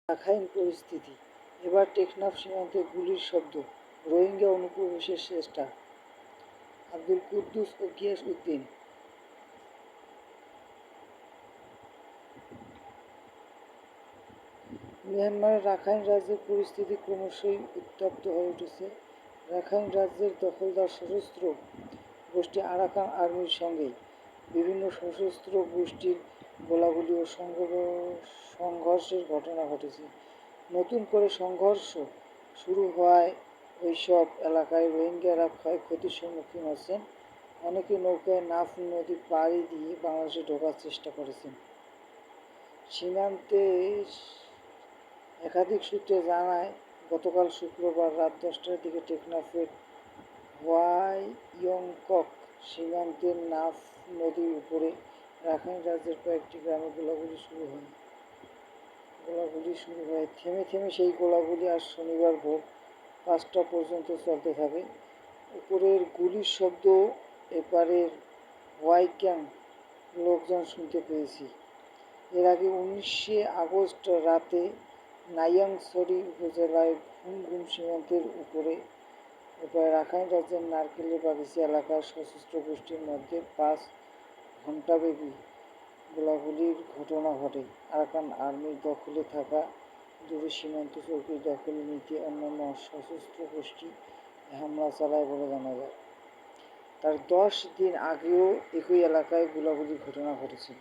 Rakhine পরিস্থিতি, এবার টেকনাফ সীমান্তে গুলির শব্দ, রোহিঙ্গা অনুপ্রবেশের চেষ্টা। আব্দুল কুদ্দুস ও গিয়াস উদ্দিন। মিয়ানমারের রাখাইন রাজ্যের পরিস্থিতি ক্রমশই উত্তপ্ত হয়ে উঠেছে। রাখাইন রাজ্যের দখলদার সশস্ত্র গোষ্ঠী আরাকান আর্মির সঙ্গে বিভিন্ন সশস্ত্র গোষ্ঠীর গোলাগুলি ও সংঘর্ষের ঘটনা ঘটেছে। নতুন করে সংঘর্ষ শুরু হওয়ায় ওইসব এলাকায় রোহিঙ্গারা ক্ষয়ক্ষতির সম্মুখীন হচ্ছেন। অনেকে নৌকায় নাফ নদী পাড়ি দিয়ে বাংলাদেশে ঢোকার চেষ্টা করেছেন। সীমান্তে একাধিক সূত্রে জানায়, গতকাল শুক্রবার রাত 10টার দিকে টেকনাফের হোয়াইয়ংকক সীমান্তের নাফ নদীর উপরে রাখাইন রাজ্যের কয়েকটি গ্রামে গোলাগুলি শুরু হয়। থেমে থেমে সেই গোলাগুলি আজ শনিবার ভোর 5টা পর্যন্ত চলতে থাকে। উপরের গুলির শব্দ এপারের হোয়াইক্যাং লোকজন শুনতে পেয়েছি। এর আগে 19শে আগস্ট রাতে নাইয়াংছড়ি উপজেলায় ঘুমঘুম সীমান্তের উপরে রাখাইন রাজ্যের নারকেলের বাগিচা এলাকার সশস্ত্র গোষ্ঠীর মধ্যে 5 ঘণ্টাব্যাপী গোলাগুলির ঘটনা ঘটে। আরাকান আর্মির দখলে থাকা দুটি সীমান্ত চৌকি দখলে নিতে অন্যান্য সশস্ত্র গোষ্ঠী হামলা চালায় বলে জানা যায়। তার 10 দিন আগেও একই এলাকায় গোলাগুলির ঘটনা ঘটেছিল।